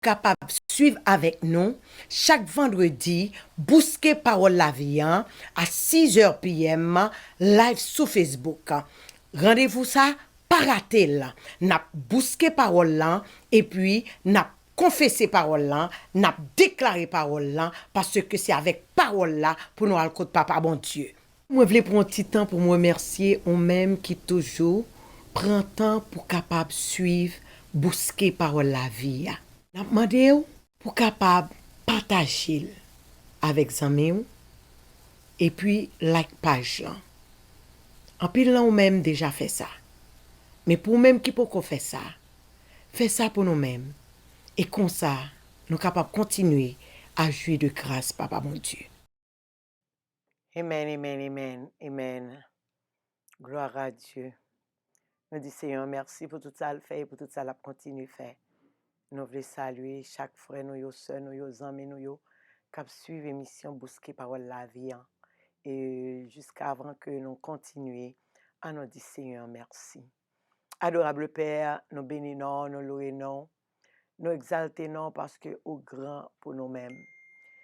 capable de suivre avec nous chaque vendredi, Bousquet Parole la vie à 6h p.m. live sur Facebook. Rendez-vous ça, pas rater là. N'a bousqué parole là et puis n'a confessé parole là, n'a déclaré parole là parce que c'est avec parole là pour nous aller côté papa bon Dieu. Moi voulais prendre un petit temps pour me remercier on même qui toujours prend temps pour capable suivre bousquer parole la vie. N'a demandé pour capable partager avec amis et puis like page là. En pile là ou même déjà fait ça. Mais pour même qui peut qu'on fait ça pour nous-mêmes. Et comme ça, nous sommes capables de continuer à jouir de grâce, Papa mon Dieu. Amen, amen, amen, amen. Gloire à Dieu. Nous disons Seigneur, merci pour tout ça le fait et pour tout ça la continue faire. Nous voulons saluer chaque frère, nous, soeurs, nous, amis, nous, qui suivent l'émission Bousquet Parole la vie. Et jusqu'à avant que nous continuions à nous dire Seigneur, merci. Adorable Père, nous bénissons, nous louons, nous exaltons parce que au grand pour nous-mêmes.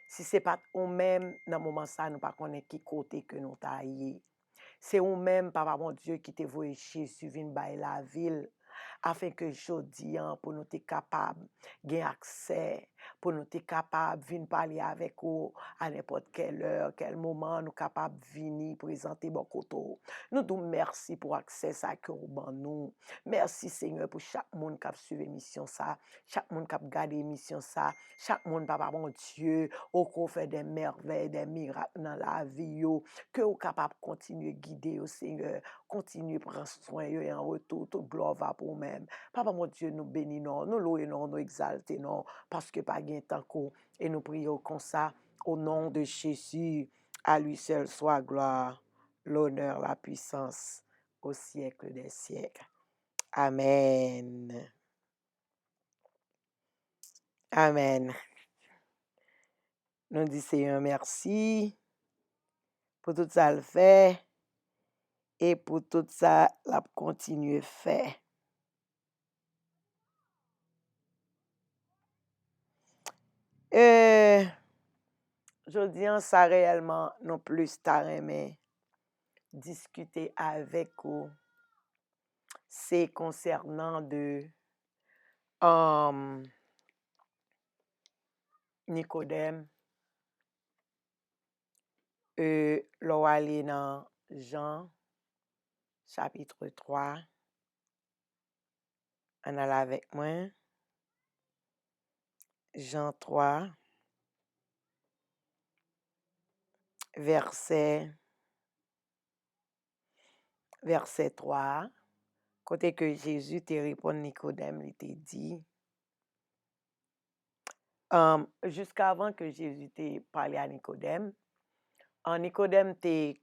Si ce n'est pas nous-mêmes, dans ce moment ça, nous ne connaissons pas qui côté que nous taillons. C'est nous-mêmes, Papa mon Dieu, qui te voyé Jésus venir dans la ville, afin que aujourd'hui, pour nous être capables d'avoir accès, pour nous être capables de venir parler avec vous à n'importe quelle heure, quel moment, nous sommes capables de venir présenter mon côté. Nous disons merci pour l'accès que vous nous. Merci Seigneur pour chaque monde qui a suivi l'émission, chaque monde qui a regardé l'émission, chaque monde, Papa mon Dieu, qui fait des merveilles, des miracles dans la vie, que vous êtes capable de continuer à guider au Seigneur, continuer à prendre soin et en retour, toute gloire va pour nous-mêmes. Papa mon Dieu, nous bénissons, nous louons, nous exaltons, parce que pas gain tant qu'on et nous prions comme ça, au nom de Jésus, à lui seul soit gloire, l'honneur, la puissance au siècle des siècles. Amen. Amen. Nous disons Seigneur merci pour tout ça le fait et pour tout ça la continuer faire. Je dis ça réellement non plus tard mais discuter avec vous c'est concernant de Nicodème l'on aller dans Jean chapitre 3 on allait avec moi Jean 3 verset 3 côté que Jésus te répond Nicodème il te dit jusqu'avant que Jésus te parlé à Nicodème Nicodème te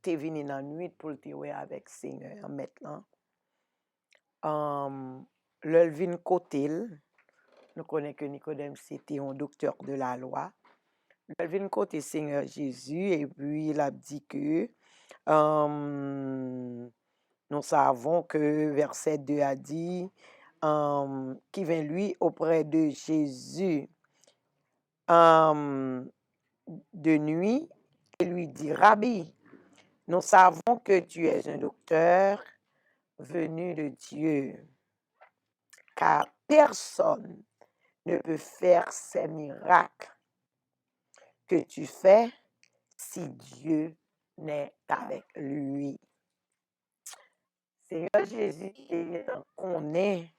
venu dans la nuit pour te voir avec Seigneur maintenant le vin côté nous connaissons que Nicodème c'était un docteur de la loi le vin côté Seigneur Jésus et puis il a dit que nous savons que verset 2 a dit qui vint lui auprès de Jésus de nuit et lui dit Rabbi, nous savons que tu es un docteur venu de Dieu, car personne ne peut faire ces miracles que tu fais si Dieu n'est avec lui. Seigneur Jésus, connaît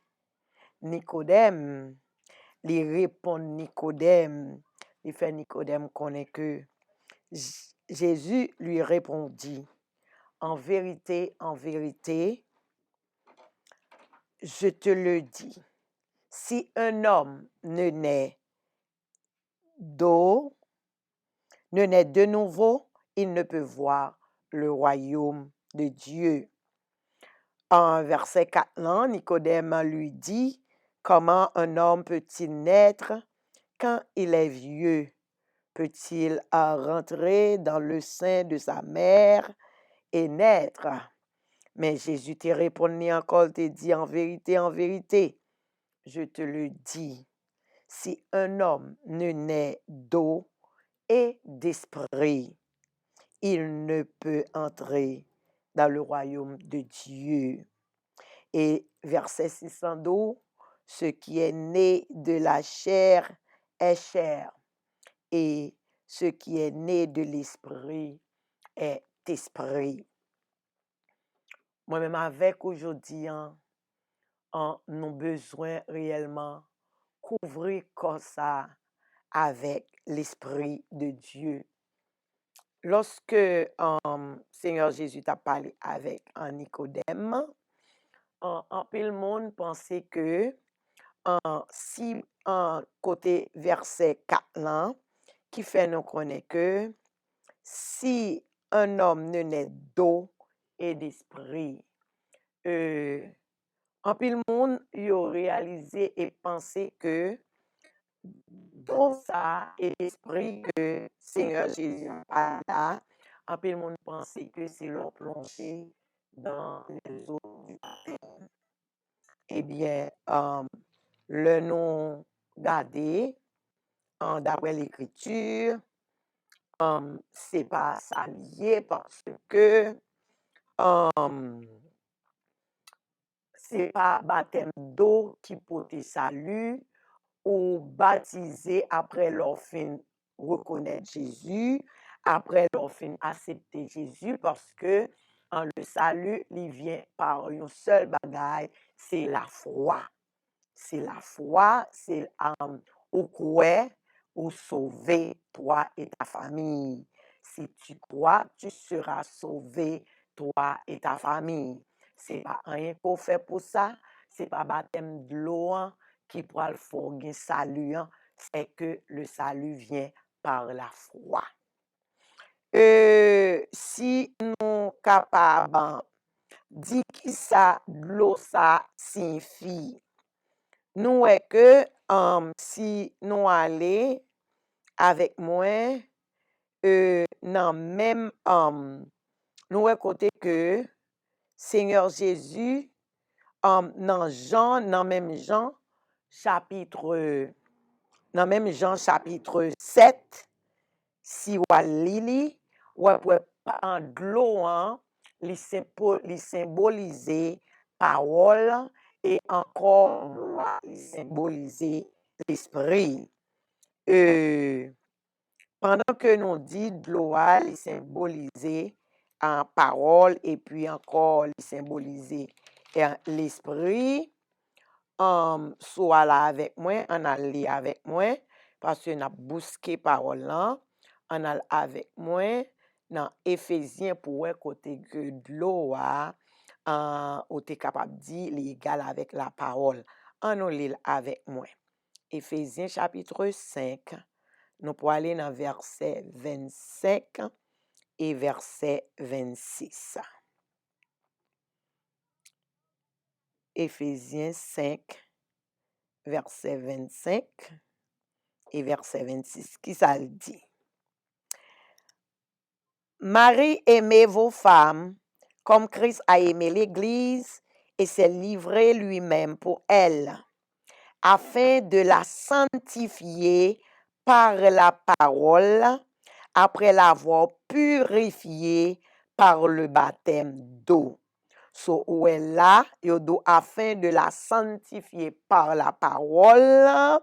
Nicodème, il répond Nicodème, il fait Nicodème connaît que Jésus lui répondit, en vérité, je te le dis, si un homme ne naît d'eau, ne naît de nouveau, il ne peut voir le royaume de Dieu. En verset 4, Nicodème lui dit, comment un homme peut-il naître quand il est vieux? Peut-il rentrer dans le sein de sa mère et naître? Mais Jésus te répondit encore, te dit en vérité, je te le dis, si un homme ne naît d'eau et d'esprit, il ne peut entrer dans le royaume de Dieu. Et verset 612, ce qui est né de la chair est chair, et ce qui est né de l'esprit est esprit. Moi-même avec aujourd'hui, nous besoin réellement couvrir comme ça avec l'Esprit de Dieu. Lorsque Seigneur Jésus t'a parlé avec un Nicodème, en pile monde pensait que si côté verset 4 là, qui fait nous connaître que si un homme ne naît d'eau et d'esprit, en pile monde yo réalisé et pensé que dans ça et l'esprit que Seigneur Jésus a là, en pile monde pensait que c'est leur plongée dans les eaux du baptême. Eh bien, le nom gardé, d'après l'écriture, c'est pas ça lié parce que c'est pas baptême d'eau qui porte salut ou baptisé après leur fin reconnaître Jésus, après leur fin accepter Jésus parce que le salut, il vient par un seul bagage, c'est la foi. C'est la foi, c'est au croire, ou sauver toi et ta famille. Si tu crois, tu seras sauvé, toi et ta famille. C'est pas rien qu'on fait pour ça, c'est pas baptême de l'eau qui pourra le faire salut, c'est que le salut vient par la foi. Si nous capables dire qui ça, l'eau ça signifie, nous est que si nous allons avec moi, dans même nous est côté que Seigneur Jésus, dans même Jean chapitre 7, si ou lili, ou pas de l'eau, li symboliser parole et encore li symboliser l'esprit. Pendant que nous dit de l'eau, li symboliser en parole et puis encore li symboliser l'esprit. Soit là avec moi, on a li avec moi, parce que n'a bousqué parole là, on a avec moi dans Éphésiens pour côté que de l'eau on est capable de dire l'égal avec la parole. On a li avec moi. Éphésiens chapitre 5, nous pour aller dans verset 25 et verset 26. Éphésiens 5, verset 25 et verset 26, qui ça le dit? Marie, aimez vos femmes comme Christ a aimé l'Église et s'est livré lui-même pour elle, afin de la sanctifier par la parole, après l'avoir purifiée par le baptême d'eau. So, où est là, afin de la sanctifier par la parole,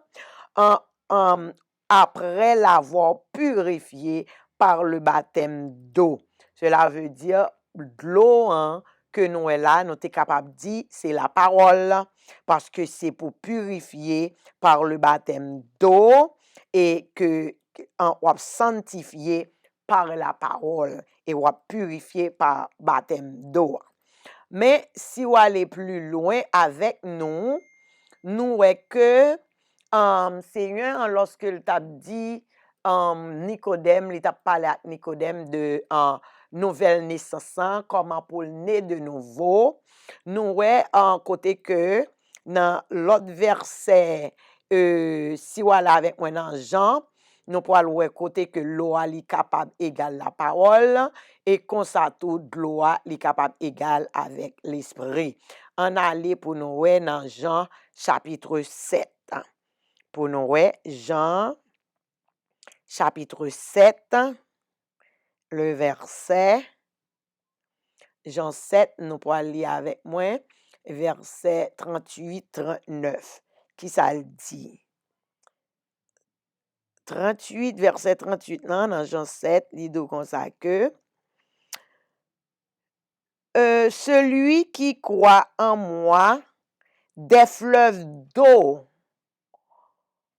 après l'avoir purifiée par le baptême d'eau. Cela veut dire de l'eau que nous est là, nous sommes capables de dire, c'est la parole, parce que c'est pour purifier par le baptême d'eau et que on va sanctifier par la parole et on va purifier par baptême d'eau. Mais si on aller plus loin avec nous, nous est que Seigneur, lorsque il t'a dit Nicodème, il t'a parlé à Nicodème de nouvelle naissance, comment pour le naître de nouveau, nous est en côté que dans l'autre verset, si on est avec moi dans Jean, nous pourrons voir côté que l'eau est capable égale la parole et qu'on ça tout de l'eau est capable égale avec l'esprit. On allait pour nous voir dans Jean chapitre 7. pour nous, ouais, Jean, chapitre 7, le verset, Jean 7, nous pourrons lire avec moi, verset 38-39, qui ça le dit? 38, verset 38, là, dans Jean 7, il dit comme ça que celui qui croit en moi, des fleuves d'eau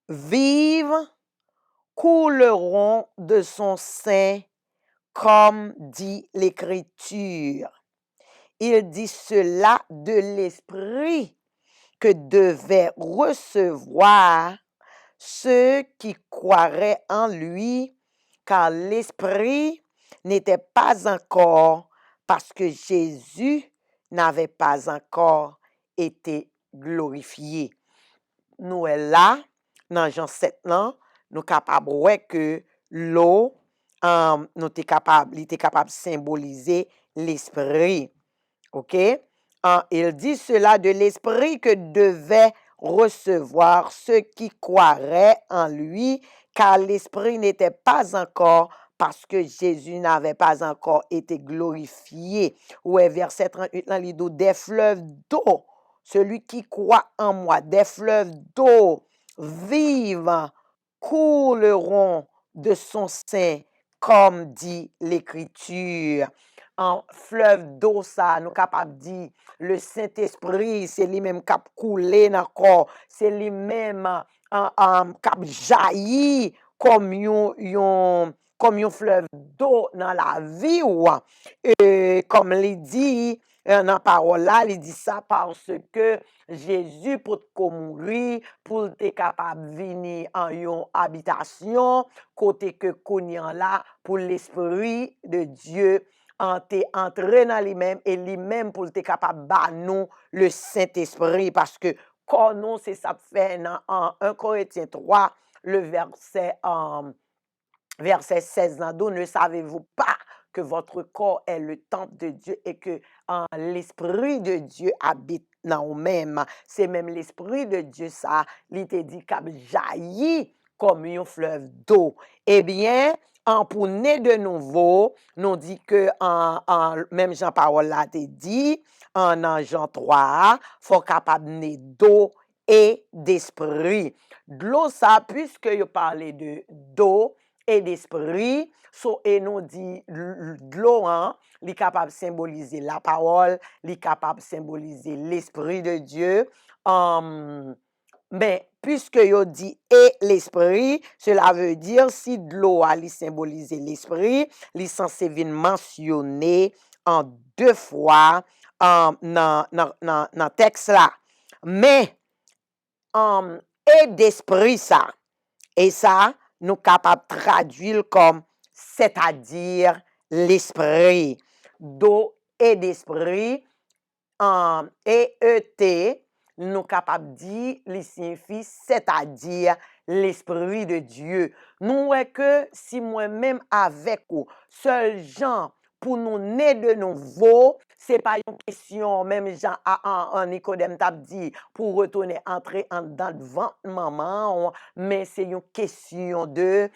vive couleront de son sein, comme dit l'Écriture. Il dit cela de l'Esprit que devaient recevoir ceux qui croiraient en lui, car l'Esprit n'était pas encore, parce que Jésus n'avait pas encore été glorifié. Nous là, dans Jean 7 là, nous capables ouais que l'eau, nous était capable, il était capable de symboliser l'esprit. OK? Il dit cela de l'esprit que devaient recevoir ceux qui croiraient en lui, car l'esprit n'était pas encore, parce que Jésus n'avait pas encore été glorifié. Ouais, verset 38, là, il dit des fleuves d'eau. Celui qui croit en moi, des fleuves d'eau vive couleront de son sein, comme dit l'Écriture. En fleuve d'eau, ça, nous capables de dire, le Saint-Esprit, c'est lui-même qui a coulé dans le corps, c'est lui-même qui a jailli comme un fleuve d'eau dans la vie. Et comme il dit, dans la parole là, il dit ça parce que Jésus, pour mourir, pour être capable de venir en une habitation, côté que connaît là, pour l'Esprit de Dieu, t'es entré dans lui-même et lui-même pour être capable de battre nous le Saint-Esprit, parce que quand nous, c'est ça fait dans 1 Corinthiens 3, le verset 16, ne savez-vous pas que votre corps est le temple de Dieu et que l'Esprit de Dieu habite dans vous-même. C'est même l'Esprit de Dieu, ça, il te dit qu'il jaillit comme un fleuve d'eau. Eh bien, pour naître de nouveau, nous dit que même Jean-Paul l'a dit, en Jean 3, il faut capable de naître d'eau et d'esprit. De l'eau, ça, puisque je parlais d'eau et d'esprit, et nous dit de l'eau, il est capable de symboliser la parole, il est capable de symboliser l'Esprit de Dieu. Mais puisque yo dit et l'esprit, cela veut dire si de l'eau a symboliser l'esprit, il est censé venir mentionner en 2 fois dans texte là. Mais et d'esprit ça, et ça, nous capables de traduire comme c'est-à-dire l'esprit. D'eau et d'esprit, EET, nous capables de dire, il signifie c'est-à-dire l'Esprit de Dieu. Nous voyons que si moi-même avec vous, seul Jean, pour nous naître de nouveau, c'est pas une question, même Jean en Nicodème t'a dit, pour retourner entrer dans le ventre maman, mais c'est une question de,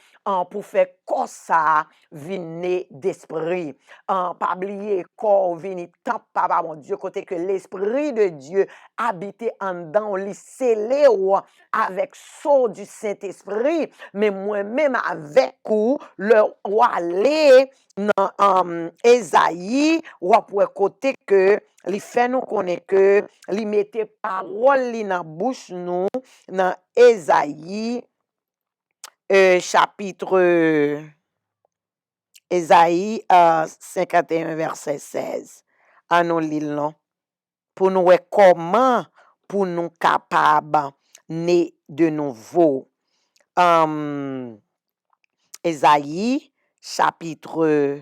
pour faire comme ça, venir d'esprit. Pas oublier corps venir tant papa mon Dieu côté que l'esprit de Dieu habiter en dedans li scellé avec sceau du Saint-Esprit, mais moi-même avec vous le roi aller dans Esaïe ou pour côté que li fait nous connaît que li mettait parole li dans bouche nous dans Esaïe chapitre Esaïe 51, verset 16. À nous lire, pour nous voir comment pour nous capables né de nouveau. Esaïe chapitre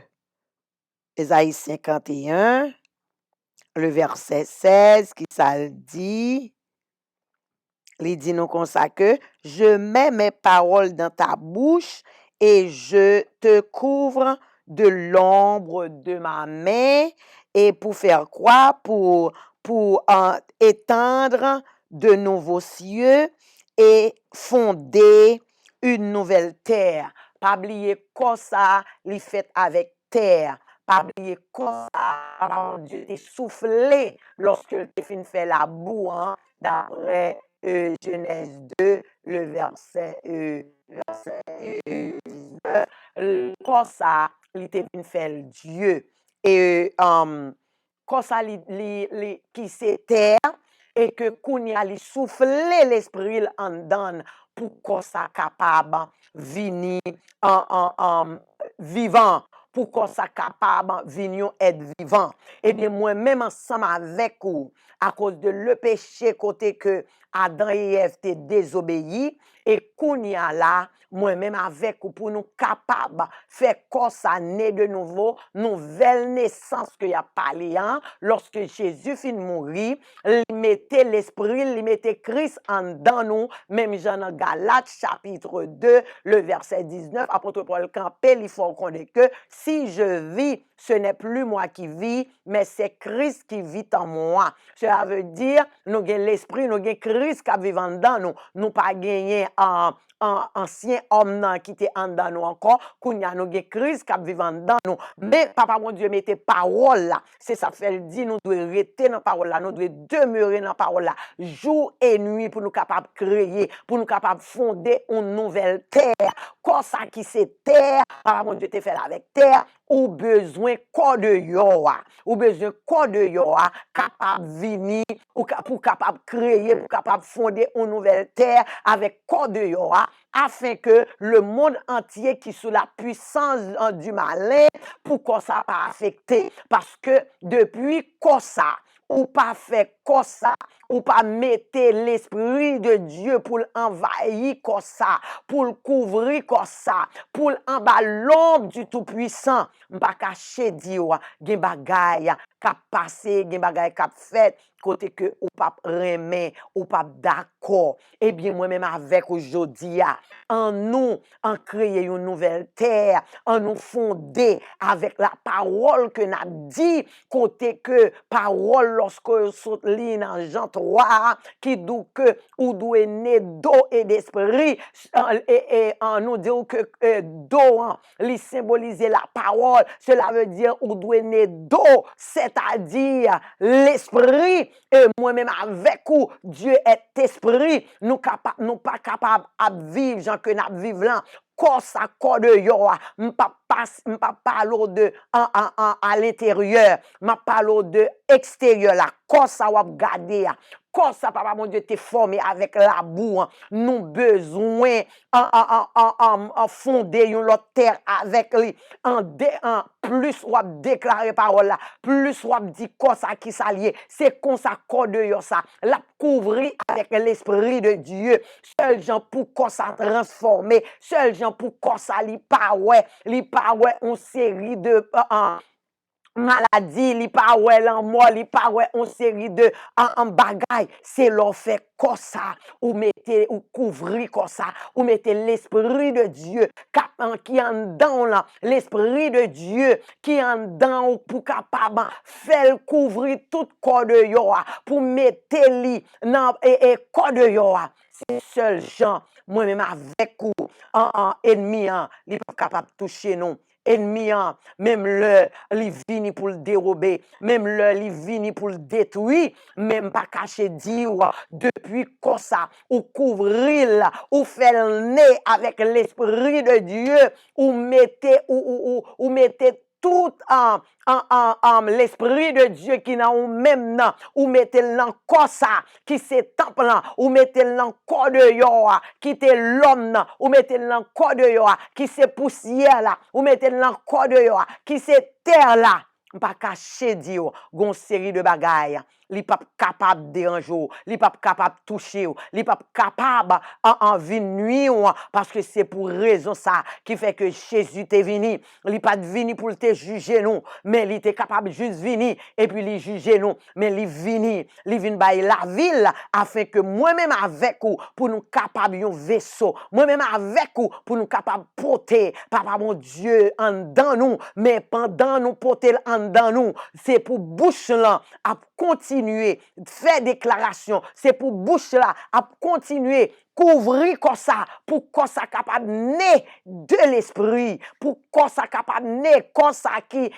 Esaïe 51, le verset 16, qui ça le dit? Il dit nous comme ça que je mets mes paroles dans ta bouche et je te couvre de l'ombre de ma main. Et pour faire quoi? Pour étendre de nouveaux cieux et fonder une nouvelle terre. Pas oublier comme ça, li fait avec terre. Pas oublier comme ça, Dieu t'a soufflé lorsque tu fin fait la boue, hein, d'après Genèse 2, le verset 19. Comme ça, il t'a fin fait Dieu. Et comme ça, qui c'est terre, et que kounya li souffler l'esprit en dedans pour qu'on soit capable venir en vivant, pour qu'on soit capable venir être vivant. Et bien moi-même ensemble avec vous, à cause de le péché côté que Adam et Ève étaient désobéis, et kounya là, moi-même avec vous, pour nous capables faire comme ça né de nouveau, nouvelle naissance que y a parlé, hein, lorsque Jésus fin mourir, il mettait l'esprit, il mettait Christ en dedans nous, même Jean en Galates chapitre 2, le verset 19, apôtre Paul campé, il faut connaître que si je vis, ce n'est plus moi qui vis, mais c'est Christ qui vit en moi. Cela veut dire, nous avons l'esprit, nous avons Christ qui vit en dedans nous, nous pas gagné en ancien homme qui était en dedans nous encore, qu'on y a nous Christ qui vit en dedans nous. Mais papa mon Dieu mettez parole là, c'est ça fait le dit, nous devons rester dans parole là, nous devons demeurer dans parole là, jour et nuit pour nous capables de créer, pour nous capables de fonder une nouvelle terre. Comme ça qui c'est terre, papa mon Dieu te fait avec terre, ou besoin corps de yoa, ou besoin corps de yoa, capable de venir, ou pour capable de créer, pour capable de fonder une nouvelle terre avec corps de yoa, afin que le monde entier qui sous la puissance du malin, pour qu'on ça pas affecté. Parce que depuis qu'on ça, ou pas fait comme ça, ou pas mettre l'esprit de Dieu pour l'envahir comme ça, pour le couvrir comme ça, pour l'emballer l'ombre du Tout-Puissant. M'pa caché Dieu, gen bagay k'ap passé, gen bagay k'ap fait, côté que ou pas remet, ou pas d'accord. Eh bien, moi-même avec aujourd'hui, en nous, en créer une nouvelle terre, en nous fonder avec la parole que n'a dit, côté que parole lorsque saute li dans Jean 3, qui dit que ou doit né d'eau et d'esprit, et en nous dit que d'eau, li symboliser la parole, cela veut dire ou doit né d'eau, c'est-à-dire l'esprit, et moi-même avec vous, Dieu est esprit, nous pas capables de vivre, gens que nous vivons là, corps à corps de yo, m'pa parler de à l'intérieur, m'a parler de extérieur là, corps ça va garder, corps ça papa mon Dieu t'es formé avec la boue, nous besoin en fonder une autre terre avec lui, en plus ou déclarer parole là, plus ou dit corps ça qui s'allier, c'est comme ça corps de yo ça, la couvrir avec l'esprit de Dieu, seul gens pour corps ça transformer, seul gens pour corps ça li pa ouais une série de maladie, li pa ouais lan mort, li pa ouais une série de en bagaille, c'est l'on fait comme ça, ou mettez ou couvrir comme ça, ou mettez l'esprit de Dieu qui en dedans là, l'esprit de Dieu qui en dedans pour capable faire couvrir tout corps de yo pour mettre li dans et corps de yo. C'est seul gens moi-même avec vous en ennemi il pas capable de toucher nous. Ennemi, même le li vini pour le dérober, même le li vini pour le détruire, même pas cacher dire depuis comme ça, ou couvrir, ou faire le nez avec l'esprit de Dieu, ou mettez tout l'esprit de Dieu qui n'a ou même nan, ou mettez l'encore ça, qui c'est temple là, ou mettez l'encore de yoa, qui t'est l'homme là, ou mettez l'encore de yoa, qui c'est poussière là, ou mettez l'encore de yoa, qui c'est terre là. Pas caché dire gon série de bagailles li pas capable déranger li pas capable toucher li pas capable en vie nuit parce que c'est pour raison ça qui fait que Jésus t'est venu li pas venu pour te juger nous mais il était capable juste venir et puis li juger nous mais li vient bailler la ville afin que moi-même avec vous pour nous capable un vaisseau moi-même avec vous pour nous capable porter papa mon Dieu en dedans nous mais pendant nous porter en dedans nous c'est pour bouche là à continuer faire déclaration c'est pour bouche là à continuer couvrir comme ça, pour qu'on soit capable de naître de l'esprit, pour qu'on soit capable de naître comme ça qui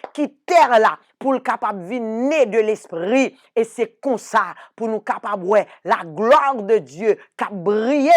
terre là, pour le capable de venir de l'esprit. Et c'est comme ça, pour nous capable, ouais, la gloire de Dieu qui a brillé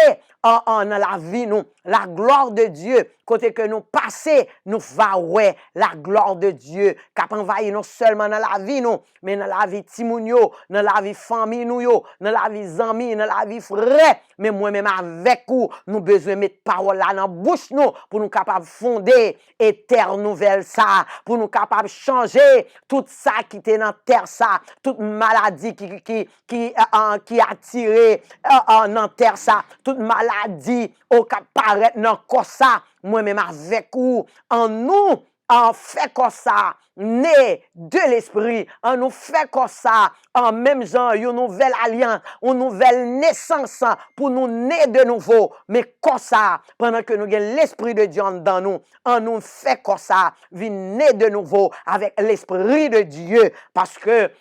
dans la vie, nous, la gloire de Dieu, côté que nous passons, nous va, ouais, la gloire de Dieu qui a envahi non seulement dans la vie, nous, mais dans la vie Timounio, dans la vie famille, nous, dans la vie amis, dans la vie frère, mais moi-même avec vous, nous besoin de mettre parole là dans la bouche, nous, pour nous capables de fonder et terre nouvelle, ça, pour nous capables de changer tout ça qui était dans terre, ça, toute maladie qui a tiré dans terre, ça, toute maladie qui apparaît dans corps, ça, moi-même avec vous, en nous, en fait comme ça, né de l'esprit, en nous fait comme ça, en même genre, une nouvelle alliance, une nouvelle naissance pour nous naître de nouveau, mais comme ça, pendant que nous avons l'esprit de Dieu dans nous, en nous fait comme ça, venir de nouveau avec l'esprit de Dieu, parce que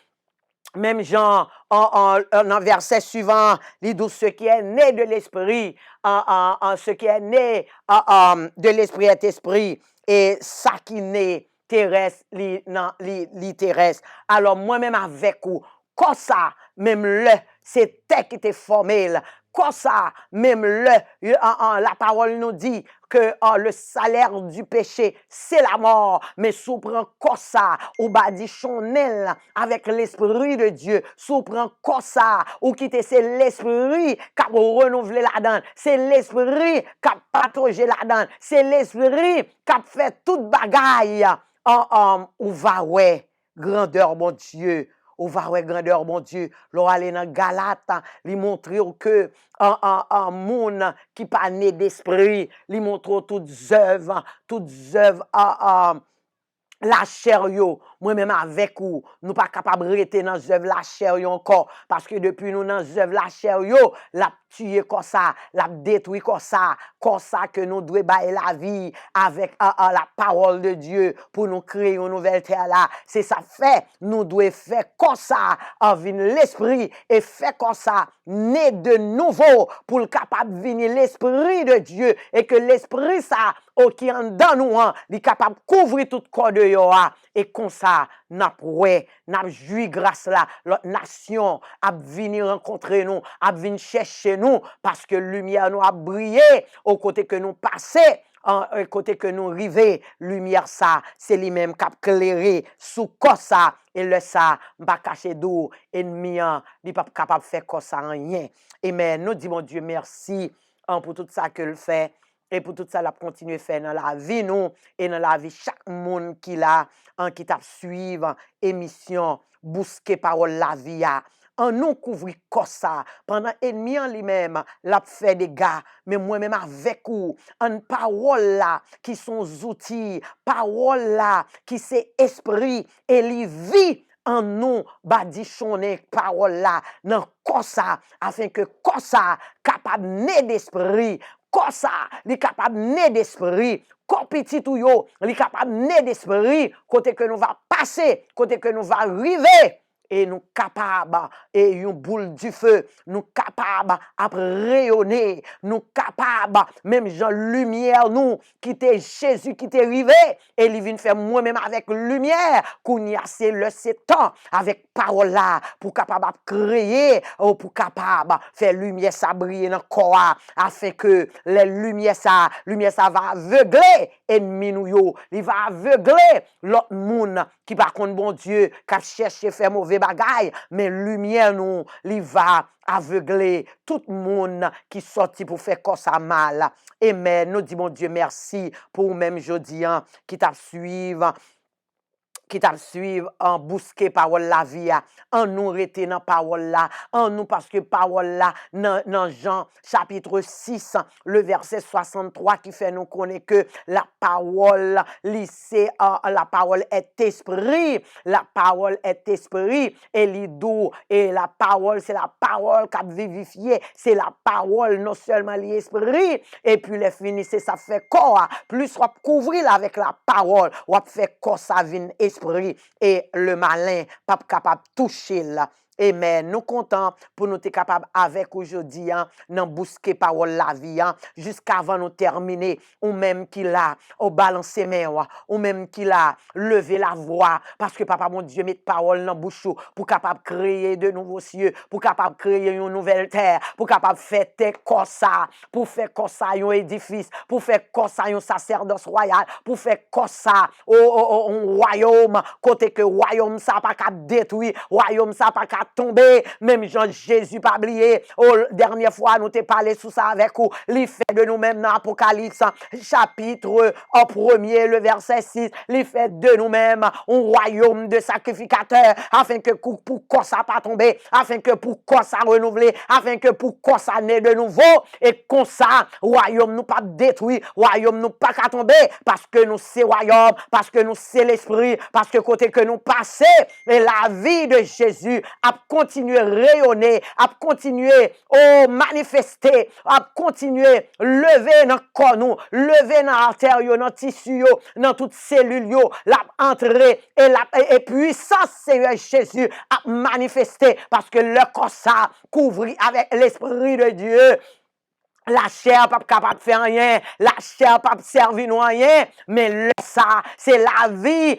même Jean, en verset suivant, il dit ce qui est né de l'esprit, ce qui est né de l'esprit est esprit, et ça qui naît terrestre, li terrestre. Alors moi-même avec vous, comme ça, même c'était qui était formé, comme ça, même la parole nous dit que le salaire du péché, c'est la mort. Mais sous prend comme ça, ou badi chonel avec l'esprit de Dieu, sous prend comme ça, ou quitter c'est l'esprit qui a renouvelé la donne, c'est l'esprit qui a patogé la donne, c'est l'esprit qui a fait toute bagaille. Ou va ouais, grandeur, mon Dieu. Ou va ouais, grandeur, mon Dieu. L'on aller dans Galate, lui montrer que un monde qui pas né d'esprit, lui montrer toutes œuvres, la chair yo, moi-même avec vous, nous pas capable de rester dans œuvre la chair yo encore, parce que depuis nous dans œuvre la chair yo, la tuer comme ça, la détruire comme ça que nous devons bailler la vie avec la parole de Dieu pour nous créer une nouvelle terre là. C'est ça fait, nous devons faire comme ça, avec l'esprit, et faire comme ça, né de nouveau, pour le capable de venir l'esprit de Dieu, et que l'esprit ça, qui en dans nous, il est capable de couvrir tout corps de yo, et comme ça, n'a joui grâce là, l'autre nation a venir rencontrer nous, a venir chercher nous, parce que lumière nous a brillé au côté que nous passons, au côté que nous arrivons, lumière ça, c'est lui-même qui a éclairé sous quoi ça, et le ça, m'a caché d'où, ennemi, il n'est pas capable de faire quoi ça, rien. Et mais nous disons, mon Dieu, merci pour tout ça que le fait. Et pour tout ça, la continuer à faire dans la vie, nous, et dans la vie, chaque monde qui l'a, qui t'a suivre, émission, bousquer parole la vie, en nous couvrir comme ça, pendant ennemi en lui-même, l'a fait des gars, mais moi-même avec vous, en parole là, qui sont outils, parole là, qui c'est esprit, et les vie en nous, badichonner parole là, dans comme ça, afin que comme ça, capable né d'esprit, comme ça, il est capable né d'esprit, comme petit ou yo, il est capable né d'esprit, côté que nous va passer, côté que nous va arriver. Et nous capables, et une boule du feu, nous capables à rayonner, nous capables, même Jean lumière, nous, qui était Jésus qui était arrivé, et il vient faire moi-même avec lumière, qu'on y a c'est le temps, avec parole là, pour capable créer, ou pour capable faire lumière ça briller dans le corps, afin que les lumières ça va aveugler ennemi nous yo, il va aveugler l'autre monde qui par contre bon Dieu, qui cherche faire mauvais bagaille, mais lumière nous, il va aveugler tout le monde qui sorti pour faire quoi ça mal. Amen. Nous disons, mon Dieu, merci pour même jeudi qui t'a suivre en bousquer parole la vie, en nous rester dans parole là, en nous parce que parole là, dans Jean chapitre 6, le verset 63 qui fait nous connaître que la parole, la parole est esprit, et l'idou, et la parole, c'est la parole qui a vivifié, c'est la parole non seulement l'esprit, et puis les finissez, ça fait corps, plus on couvrir avec la parole, on fait corps ça vient esprit, et le malin pas capable de toucher là. Amen. Nous comptons pour nous être capables avec aujourd'hui, dans bousquer parole la vie, jusqu'avant nous terminer, ou même qu'il a au balancer main, ou même qu'il a levé la voix, parce que papa mon Dieu met parole dans bouche pour capable créer de nouveaux cieux, pour capable créer une nouvelle terre, pour capable faire comme ça, pour faire comme ça un édifice, pour faire comme ça un sacerdoce royal, pour faire comme ça un royaume, côté que royaume ça pas qu'à détruire, royaume ça pas qu'à tomber, même Jean Jésus pas oublié, dernière fois nous t'ai parlé sous ça avec vous, il fait de nous-mêmes dans Apocalypse, chapitre 1er, le verset 6, il fait de nous-mêmes un royaume de sacrificateurs, afin que pour quoi ça pas tomber, afin que pour quoi ça renouveler, afin que pour quoi ça naît de nouveau, et comme ça, royaume nous pas détruit, royaume nous pas qu'à tomber, parce que nous c'est royaume, parce que nous c'est l'esprit, parce que côté que nous passons, et la vie de Jésus a continué à rayonner, a continué à manifester, a continué à lever dans le corps nous, lever dans l'artère, dans le tissu, dans toutes cellules, la entrée et puissance Seigneur Jésus a manifesté parce que le corps ça couvrit avec l'Esprit de Dieu. La chair pas capable de faire rien, la chair pas servir nous rien, mais ça c'est la vie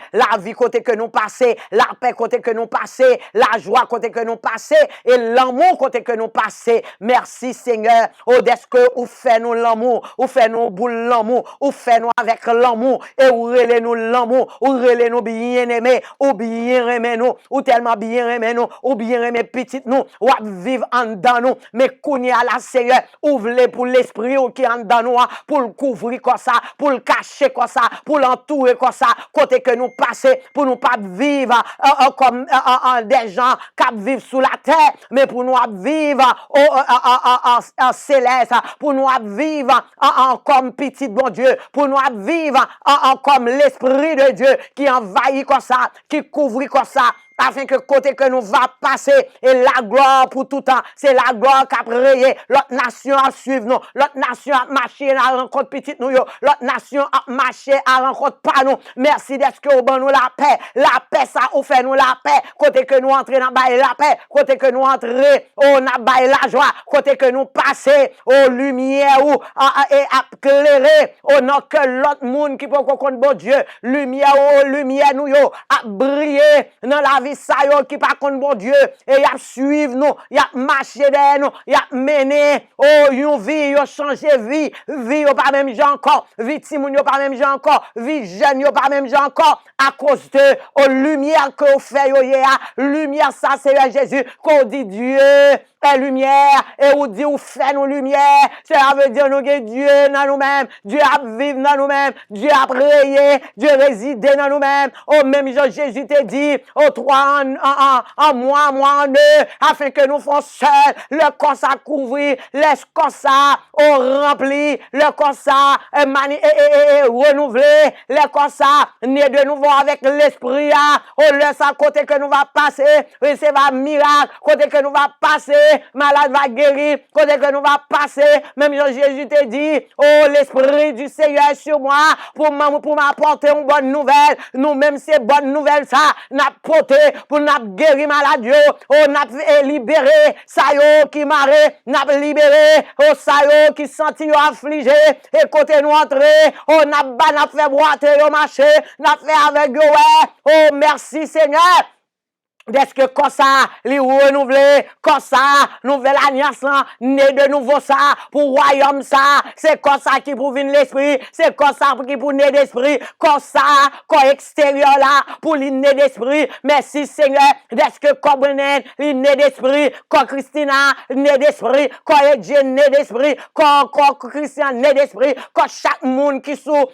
côté que nous passer, la paix côté que nous passer, la joie côté que nous passer et l'amour côté que nous passer. Merci Seigneur, est-ce que vous fait nous l'amour, vous fait nous boule l'amour, vous fait nous avec l'amour et vous relez nous l'amour, vous relez nous bien aimé, ou bien aimer nous, ou tellement bien aimer nous, ou bien aimer petit nous, ou vivre en dedans nous, mais qu'on y a la Seigneur, ouvre pour l'esprit qui est en dedans nous, pour le couvrir comme ça, pour le cacher comme ça, pour l'entourer comme ça, côté que nous passer, pour nous pas vivre comme des gens qui vivent sous la terre, mais pour nous vivre en céleste, pour nous vivre comme petit bon Dieu, pour nous vivre comme l'esprit de Dieu qui envahit comme ça, qui couvre comme ça, afin que côté que nous va passer et la gloire pour tout temps, c'est la gloire qui a prié, l'autre nation à suivre nous, l'autre nation à marcher à la rencontre petite nous, l'autre nation à marcher à la rencontre pas nous. Merci d'être que vous bon nous la paix ça vous fait nous la paix, côté que nous entrer dans bail la paix, côté que nous entrer on a bail la joie, côté que nous passer aux lumières ou et éclairer au nom que l'autre monde qui peut connaître bon Dieu, lumière nous yo a briller dans la vie ça yo qui pas contre bon Dieu et y a suivre nous, y a marcher derrière nous, y a mener une vie, yo changer vie yo pas même gens encore, vie timoun yo pas même gens encore, vie jeune yo pas même gens encore à cause de lumière que vous fait yo lumière ça c'est Jésus qu'on dit Dieu est lumière et on dit ou fait nous lumière, ça veut dire nous que Dieu dans nous-mêmes, Dieu a vivre dans nous-mêmes, Dieu a prié, Dieu réside dans nous-mêmes. Au même Jean Jésus te dit au 3 en moi en eux, afin que nous fassions seul le corps ça couvrir, laisse corps ça rempli, le corps ça renouvelé, le corps ça né de nouveau avec l'esprit, au laisse à côté que nous va passer, recevoir miracle, côté que nous va passer, malade va guérir, côté que nous va passer, même Jésus te dit, oh l'esprit du Seigneur est sur moi, pour m'apporter une bonne nouvelle, nous-mêmes c'est bonne nouvelle ça, n'a porté pour n'a guérir malade, oh n'a libéré, ça yo qui marre, n'a libéré, oh ça yo qui senti affligé, et côté nous entrer, oh n'a fait boiter, yo marcher, n'a fait avec yo, oh merci Seigneur. Est-ce que comme ça, les renouveler, comme ça, nouvelle alliance là, né de nouveau ça, pour royaume ça, c'est comme ça qui pour venir l'esprit, c'est comme ça qui pour né d'esprit, comme ça, comme extérieur là, pour l'inné d'esprit, merci Seigneur, est-ce que comme l'inné d'esprit, comme Christina, né d'esprit, comme Etienne, né d'esprit, comme Christian, né d'esprit, comme chaque monde qui sous, et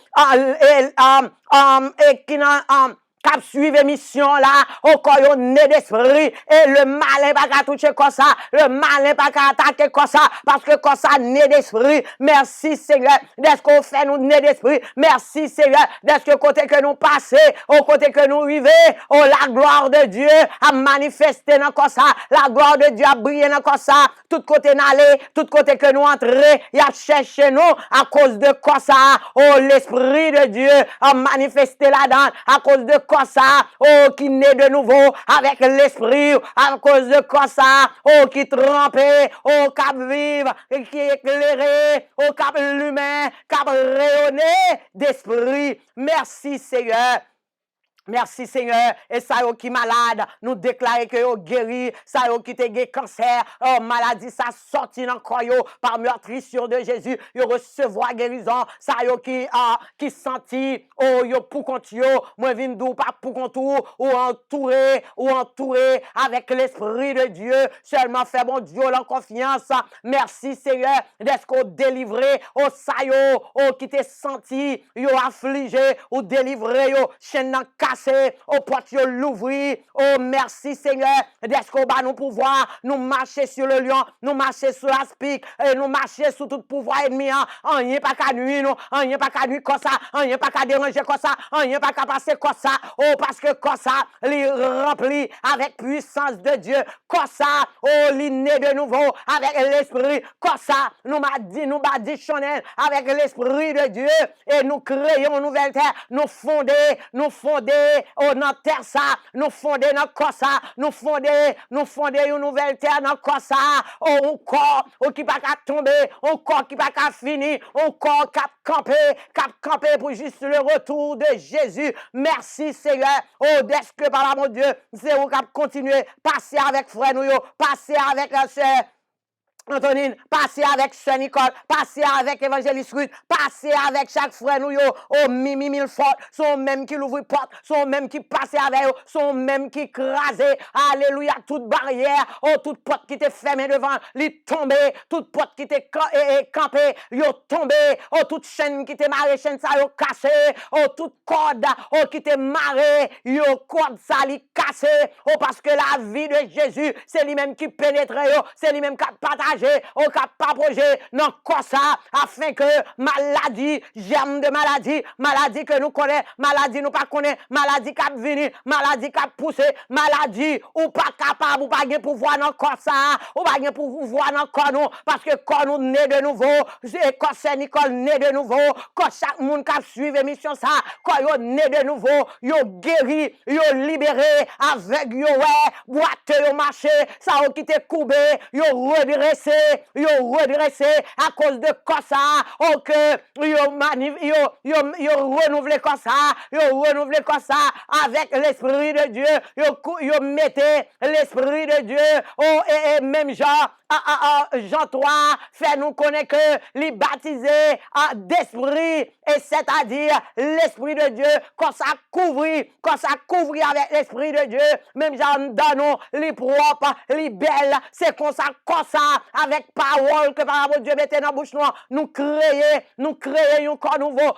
qui n'a, cap suivre mission là, au corps né d'esprit, et le malin pas qu'à toucher comme ça, le malin pas qu'à attaquer comme ça, parce que comme ça né d'esprit, merci Seigneur, d'être qu'on fait nous né d'esprit, merci Seigneur, d'être côté que nous passer, au côté que nous vivons, oh la gloire de Dieu a manifesté dans comme ça, la gloire de Dieu a brillé dans comme ça, tout côté n'aller, tout côté que nous entrer, il a cherché nous, à cause de comme ça, oh l'esprit de Dieu a manifesté là-dedans, à cause de quoi ça, oh, qui naît de nouveau avec l'esprit, à cause de quoi ça, oh, qui trempé, oh, cap vivre, qui éclairé, oh, cap l'humain, cap rayonné d'esprit. Merci Seigneur. Merci Seigneur, et ça yo qui malade, nous déclarer que yo guéri, ça yo qui te gué cancer, oh maladie ça sorti dans corps yo par meurtrissure de Jésus, yo recevoir guérison, ça yo qui senti, oh yo pour compte yo, moi vinn dou pas pour compte ou entouré avec l'esprit de Dieu, seulement fait bon Dieu la confiance. Merci Seigneur d'être qu'on délivré, oh ça yo, oh qui te senti, yo affligé ou délivré yo, chaîne dans cassé, au porte yo l'ouvrir. Oh merci Seigneur, d'être qu'on va nous pouvoir, nous marcher sur le lion, nous marcher sur la spique, et nous marcher sur tout pouvoir ennemi. Rien pas qu'à nuire nous, rien pas qu'à nuire comme ça, rien pas qu'à déranger comme ça, rien pas qu'à passer comme ça. Oh parce que comme ça, il rempli avec puissance de Dieu, comme ça, oh il naît de nouveau avec l'esprit, comme ça, nous m'a dit Chanel avec l'esprit de Dieu et nous créons une nouvelle terre, nous fonder, oh dans terre ça, nous fonder dans quoi ça, nous fonder une nouvelle terre dans quoi ça, oh un corps oh, qui pas qu'à tomber, un corps qui pas qu'à finir, un corps cap camper pour juste le retour de Jésus. Merci Seigneur, oh d'est-ce que par mon Dieu, c'est où cap continuer, passer avec frère nous, passer avec la sœur Antonine, passez avec Sœur Nicole, passez avec Évangéliste Ruth, passez avec chaque frère nous, oh Mimi Milford, sont même qui l'ouvre porte, sont même qui passent avec eux, sont même qui crasent, alléluia, toute barrière, oh toute porte qui était fermée devant, li tombé, toute porte qui était campée, yo tombé, oh toute chaîne qui était marée, chaîne ça yo cassé, oh toute corde, oh qui était marée, yo corde ça li cassé, oh parce que la vie de Jésus, c'est lui-même qui pénètre, c'est lui-même qui partage au cap projet non quoi ça afin que maladie germe de maladie que nous connaît, maladie nous pas connaît, maladie qui venir, maladie qui pousser, maladie ou pas capable ou pas gain pouvoir dans corps ça, ou pas gain pouvoir dans corps nous parce que corps nous né de nouveau, et corps Saint Nicole né de nouveau, corps chaque monde qui suit émission ça, corps yo né de nouveau, yo guéri, yo libéré avec yo ouais, boîte yo marché, ça qui te courbé, yo redressé à cause de quoi ça, oh que yo renouvelé comme ça, avec l'esprit de Dieu, yo mettez l'esprit de Dieu, oh et même Jean 3 fait nous connaître que les baptisés d'esprit, et c'est-à-dire l'esprit de Dieu, quand ça couvrit avec l'esprit de Dieu, même Jean dans nous, les propres, les belles, c'est comme ça, avec parole que par Dieu mettait dans la bouche noire, nous créons un corps nouveau, oh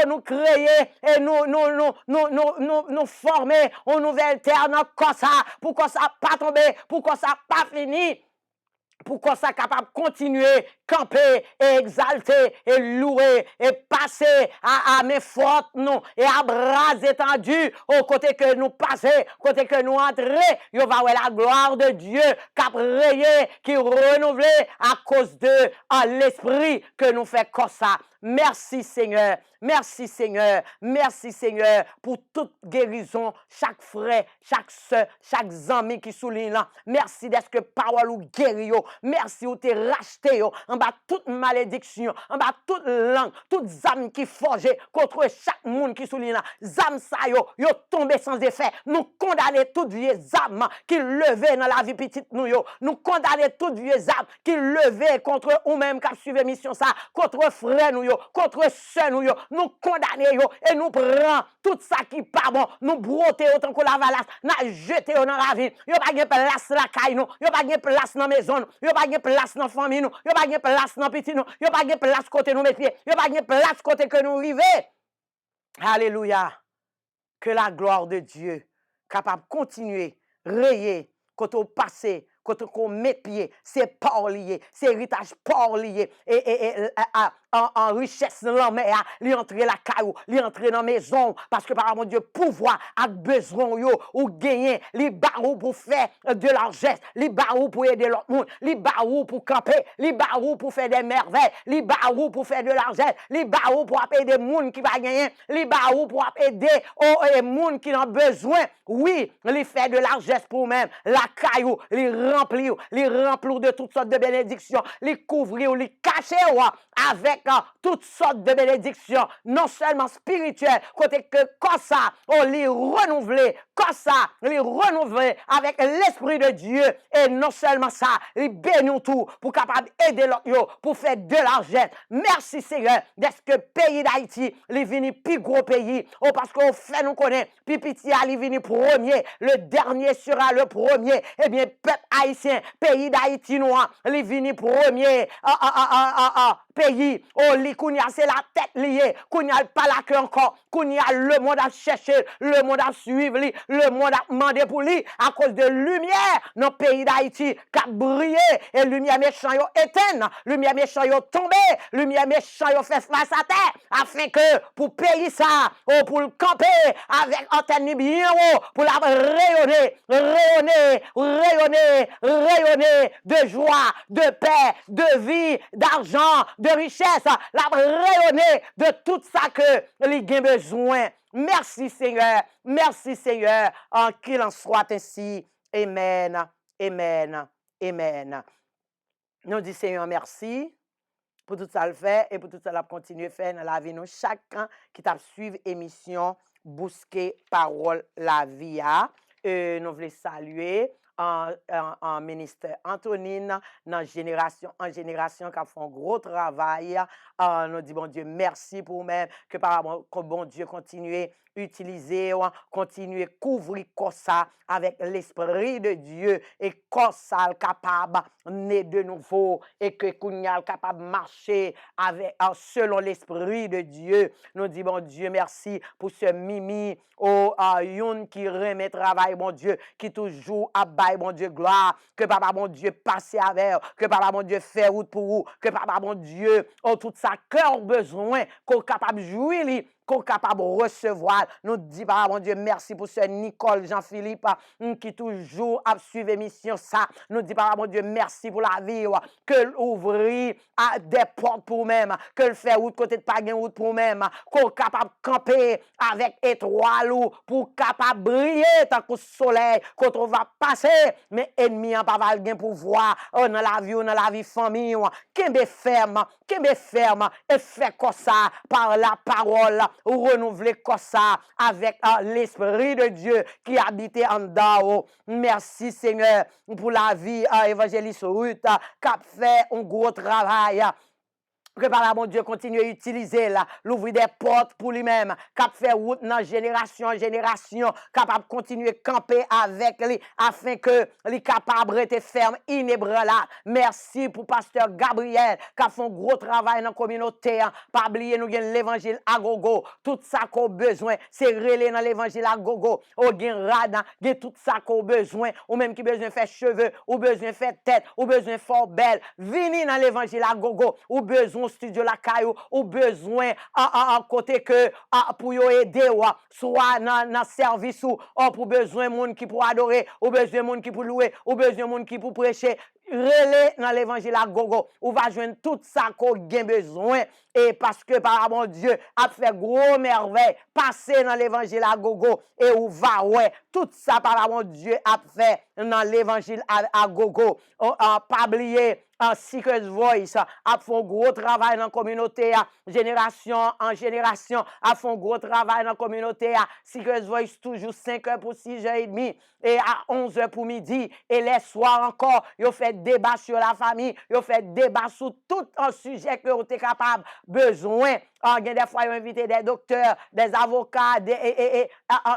nous créer et nous former une nouvelle terre dans comme ça, pour que ça pas tomber, pour que ça pas fini. Pour qu'on soit capable de continuer, camper et exalter et louer et passer à mes fortes nous et à bras étendus au côté que nous passons, côté que nous entrons, il va voir la gloire de Dieu qui a rayé, qui renouvelé à cause de l'esprit que nous fait comme ça. Merci Seigneur, pour toute guérison, chaque frère, chaque soeur, chaque ami qui souligne là. Merci d'être que parole ou guéri. Merci ou te racheté en bas toute malédiction, en bas toute langue, toute âme qui forge contre chaque monde qui souligne là. Zam sa yo tombé sans effet. Nous condamnons toutes vieilles âmes qui levaient dans la vie petite nous yo. Nous condamnons toutes vieilles âmes qui levaient contre ou même qui suivent mission ça, contre frère nous yo, contre sœur nous yo. Nous condamnons yo et nous prenons tout ça qui pas bon, nous broter autant que la valasse, nous jeter dans la vie. Yo pas de place la caille nous, yo pas de place dans maison, yo pas de place dans famille nous, yo pas de place dans petit nous, yo pas de place côté nous métier, yo pas de place côté que nous river. Alléluia. Que la gloire de Dieu capable de continuer rayer côté au passé, quand on met pied, c'est pas lié, c'est héritage pas lié, en richesse dans la mer, li entre la caillou, li entre dans la maison, parce que par mon Dieu, pouvoir a besoin yo, ou gagner, li barou pour faire de l'argent, li barou pour aider l'autre monde, li barou pour camper, li barou pour faire des merveilles, li barou pour faire de l'argent, li barou pour aider des monde qui va gagner, li barou pour aider les monde qui ont besoin. Oui, li fait de l'argent pour même, la caillou, li remplir de toutes sortes de bénédictions, li couvrir, li cacher avec toutes sortes de bénédictions, non seulement spirituelles, côté que comme ça, on les renouveler, comme ça, les renouveler avec l'Esprit de Dieu, et non seulement ça, les bénir tout, pour capable aider l'autre, pour faire de l'argent. Merci Seigneur, d'être que pays d'Haïti, les vini plus gros pays, parce qu'on fait nous connaître, puis petit à vini premier, le dernier sera le premier, eh bien, peuple haïtien, pays d'Haïti noir, les vini premier, pays, li kounya c'est la tête liée, kounya pas la queue encore, kounya le monde a cherché, le monde a suivi, le monde a demandé pour lui, à cause de lumière, dans le pays d'Haïti, qui a brillé, et lumière méchant yo éteint, lumière méchant yo tombé, lumière méchant yo fait face à terre, afin que, pour payer ça, ou pour le camper, avec antenne bien haut, pour la rayonner, de joie, de paix, de vie, d'argent, de richesse, la rayonner de tout ça que les gens ont besoin. Merci Seigneur, en qu'il en soit ainsi. Amen, amen, amen. Nous disons Seigneur merci pour tout ça le fait et pour tout ça la continuer à faire dans la vie. Nous, chacun qui t'a suivi l'émission Bousquet Parole la vie. Nous voulons saluer en ministère Antonine, dans génération en génération, qui font un gros travail. Nous disons, bon Dieu, merci pour même que bon Dieu continue utiliser, continuer couvrir comme ça avec l'Esprit de Dieu et comme ça capable né de nouveau et que Kounyal capable marcher avec selon l'Esprit de Dieu. Nous disons, bon Dieu, merci pour ce Mimi Youn qui remet travail, bon Dieu, qui toujours abaille, bon Dieu, gloire, que papa, bon Dieu, passe avec, que papa, bon Dieu, fait route pour vous, que papa, bon Dieu, tout ça cœur besoin, qu'on capable de jouer, qu'on capable de recevoir. Nous disons, mon Dieu, merci pour ce Nicole Jean-Philippe qui toujours a suivi l'émission ça. Nous disons, mon Dieu, merci pour la vie, que l'ouvrir des portes pour même, que le faire route côté de pas route pour même, qu'on capable de camper avec étoile pour capable briller tant que le soleil, quand on va passer, mais ennemi en pas gain pour voir dans la vie famille, qui me ferme, et fait comme ça par la parole. Renouveler comme ça avec l'Esprit de Dieu qui habitait en dedans. Merci Seigneur pour la vie évangéliste Ruth qui a fait un gros travail. Que par mon Dieu continue à utiliser là, l'ouvrir des portes pour lui-même, cap faire route dans génération en génération, capable de continuer à camper avec lui, afin que lui capable de rester ferme, inébranlable. Merci pour pasteur Gabriel, qui a fait un gros travail dans la communauté, pas oublier nous gagne l'évangile à gogo, tout ça qu'on a besoin, c'est relé dans l'évangile à gogo, ou gagne rad, gagne tout ça qu'on a besoin, ou même qui besoin faire cheveux, ou besoin faire tête, ou besoin fort belle, venez dans l'évangile à gogo, ou besoin studio la caillou ou besoin à côté que pour yo aider soit dans service ou pour besoin monde qui pour adorer ou besoin monde qui pour louer ou besoin monde qui pour prêcher relais dans l'évangile à gogo ou va joindre tout ça qu'on a besoin et parce que par mon Dieu a fait gros merveille passer dans l'évangile à gogo et ou va ouais tout ça par mon Dieu a fait dans l'évangile à gogo pas oublier Secret Voice a fait un gros travail dans la communauté, génération en génération, a fait un gros travail dans la communauté. Secret Voice toujours 5h pour 6h30 et à 11h pour midi. Et les soirs encore, ils fait débat sur la famille, ils fait débat sur tout un sujet que vous êtes capable, besoin. Des fois, ils invité des docteurs, des avocats, des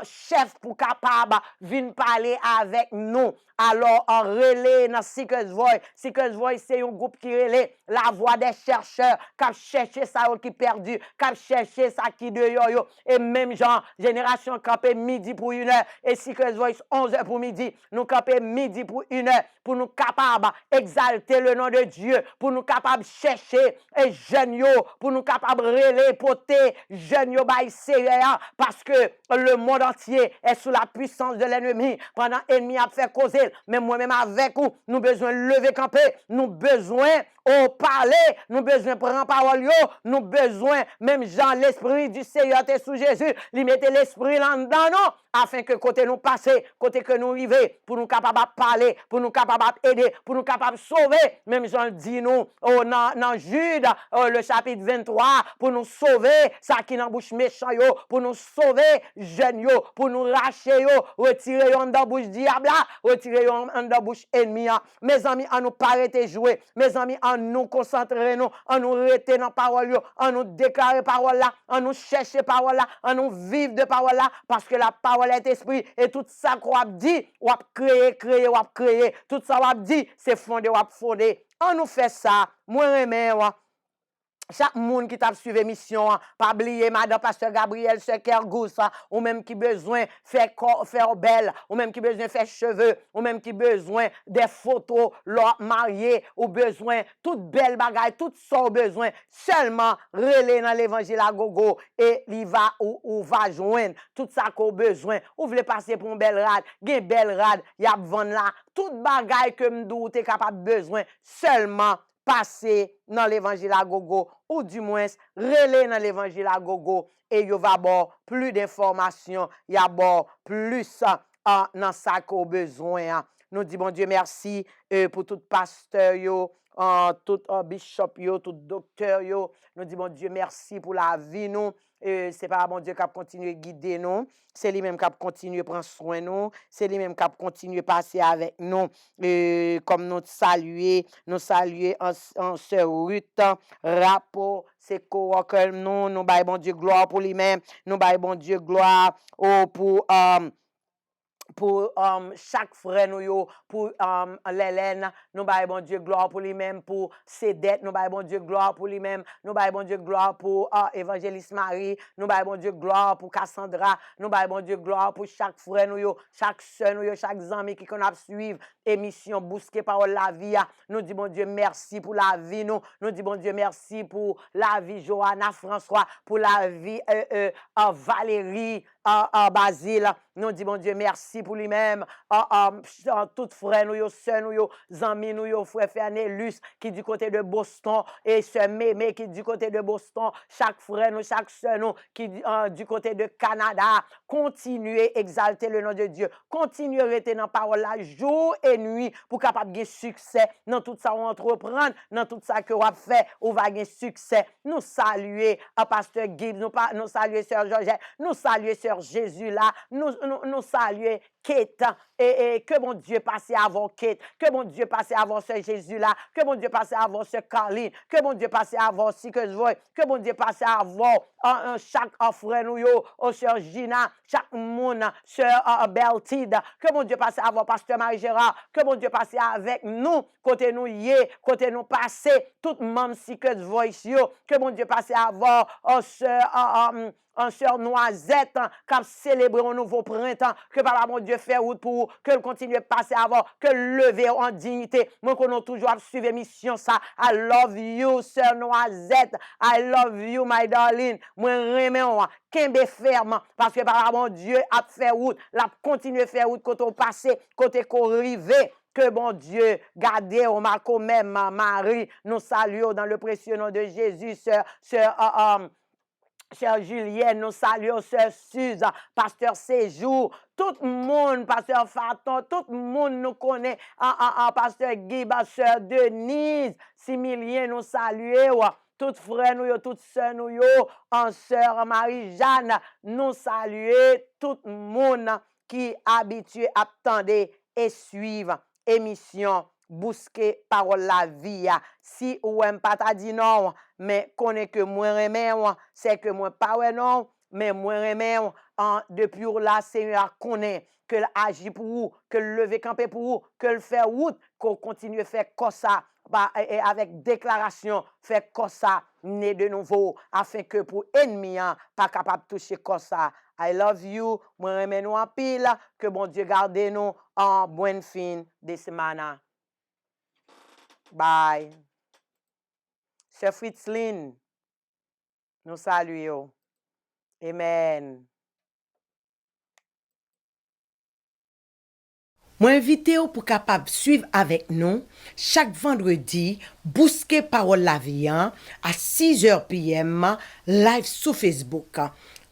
chefs pour capable venir parler avec nous. Alors, en relais dans Secret Voice. Secret Voice, c'est un groupe qui relais la voix des chercheurs, qui cherché ça qui perdu, qui cherché ça qui de yo. Et même genre, génération campé midi pour 1 heure, et Secret Voice 11 heures pour midi, nous camper midi pour 1 heure, pour nous capables exalter le nom de Dieu, pour nous capables chercher et jeunes yo, pour nous capables relayer, porter jeunes yo by sérieux, parce que le monde entier est sous la puissance de l'ennemi, pendant l'ennemi a fait causer, mais moi-même avec vous, nous besoin lever camper, nous besoin parler, nous besoin prendre parole yo, nous besoin, même Jean, l'esprit du Seigneur est sous Jésus, lui mettait l'esprit là dedans nous, afin que côté nous passer, côté que nous arriver, pour nous capables de parler, pour nous capables d'aider, pour nous capables de sauver, même Jean dit nous, dans Jude, le chapitre 23, pour nous sauver, ça qui dans bouche méchant yo, pour nous sauver, jeunes yo, pour nous racher yo, retirer yo dans bouche diable, retirer yo dans bouche ennemi. Mes amis, à nous pas arrêter jouer, mes amis, à nous concentrer nous, à nous rester dans parole yo, à nous déclarer parole là, à nous chercher parole là, à nous vivre de parole là, parce que la parole est esprit, et tout ça qu'on a dit, on a créé, tout ça on a dit, c'est fondé, on a fondé. On nous fait ça, moi remets, chaque monde qui t'a suivi mission, pas oublier madame pasteur Gabriel Sekergous, ou même qui besoin faire belle, ou même qui besoin faire cheveux, ou même qui besoin des photos, leur marié, ou besoin toute belle bagaille, tout ça besoin, seulement relais dans l'évangile à gogo, et il va ou va joindre tout ça qu'on besoin. Ou voulez passer pour une belle rade, une belle rade, y a vendre là, toute bagaille que m'dou t'es capable besoin, seulement passer dans l'évangile à gogo, ou du moins relais dans l'évangile à gogo, et il va avoir plus d'informations, il y a plus dans ça qu'on besoin. Nous disons bon Dieu merci pour tout pasteur yo, tout bishop yo, tout docteur yo. Nous disons bon Dieu merci pour la vie nous. C'est pas bon Dieu qui a continué à guider nous, c'est lui-même qui a continué à prendre soin de nous, c'est lui-même qui a continué à passer avec nous, comme nous saluer en sœur Ruth, rapport, c'est quoi que nous baillons bon Dieu gloire pour lui-même, nous baillons bon Dieu gloire pour chaque frère nous yo, pour l'Hélène, nous baillons bon Dieu gloire pour lui-même, pour Cédette, nous baillons bon Dieu gloire pour lui-même, nous baillons bon Dieu gloire pour Évangéliste Marie, nous baillons bon Dieu gloire pour Cassandra, nous baillons bon Dieu gloire pour chaque frère nous yo, chaque soeur nous yo, chaque ami qui connaît suivre émission Bousquet Parole la vie. Nous disons bon Dieu merci pour la vie nous disons bon Dieu merci pour la vie Johanna François, pour la vie Valérie Basile. Nous disons bon Dieu merci pour lui-même, tout frère nous yo, sœur nous yo, amis nous yo, frère Fernelus qui du côté de Boston, et sœur Mémé qui du côté de Boston, chaque frère nous, chaque sœur nous qui du côté de Canada. Continuez exalter le nom de Dieu, continuez rester dans la parole là jour et nuit pour capable de succès dans tout ça on entreprend, dans tout ça que on fait, on va gagner succès. Nous saluer à pasteur Gibbs, nous saluer sœur Georgette, nous saluer sœur Jésus là, nous saluer Kate, et que mon Dieu passe avant Kate, que mon Dieu passe avant ce Jésus là, que mon Dieu passe avant ce Carline, que mon Dieu passe avant Secret Voice, que mon Dieu passe avant chaque frère nous yo, sœur Gina, chaque monde, sœur Beltide, que mon Dieu passe avant pasteur Marie-Gérard, que mon Dieu passe avec nous, côté nous yé, côté nous passer, tout membre Secret Voice yo, que mon Dieu passe avant sœur Noisette, qui a célébré un nouveau printemps, que papa mon Dieu fait route pour que le continue à passer avant, que lever en dignité. Moi, qu'on a toujours suivi mission ça. I love you, sœur Noisette. I love you, my darling. Moi, remets-moi, qu'embe ferme, parce que papa mon Dieu a fait route, l'a continué à faire route, côté au passé, côté qu'on rivé. Que bon Dieu, gardez au Marco même, Marie, nous saluons dans le précieux nom de Jésus, Sœur Julienne, nous saluons Sœur Suze, Pasteur Séjour, tout le monde, Pasteur Faton, tout le monde nous connaît, Pasteur Guy, Sœur Denise, Similien, nous saluons, tout frère nous, toute sœur nous, en Sœur Marie-Jeanne, nous saluons, tout le monde qui est habitué à attendre et suivre émission Bousquet Parole la vie. Si ou aime pas ta dit non, mais connaît que moi remè, c'est que moi pas ouais non, mais moi remè depuis là Seigneur connaît que l'agit pour vous, que le lever camper pour vous, que le faire route, qu'on continue faire comme ça avec déclaration, fait comme ça, né de nouveau, afin que pour ennemi, pas capable de toucher comme ça. I love you, moi remets nous en pile, que bon Dieu garde nous en bonne fin de semaine. Bye. Chef Fritzlin, nous saluons. Amen. Moi invité pour capable suivre avec nous chaque vendredi bousquer parole la vie à 6h p.m. live sur Facebook.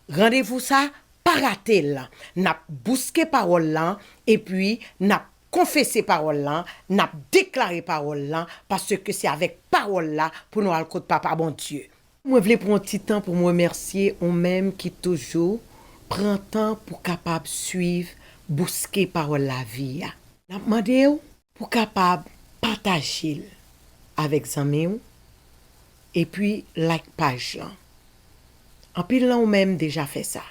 Rendez-vous ça pas rater là. N'a bousquer parole là et puis n'a confesser parole là, n'a déclaré parole là parce que c'est avec parole là pour nous alcool papa bon Dieu. Moi voulais prendre un petit temps pour me remercier on même qui toujours prend temps pour capable suivre bousquer parole la vie. N'a demandé pour capable partager avec amis et puis like page là. En pile là ou même déjà fait ça.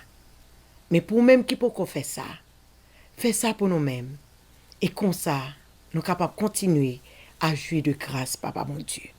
Mais pour même qui peut faire ça, fait ça pour nous-mêmes. Et comme ça, nous sommes capables de continuer à jouir de grâce, Papa mon Dieu.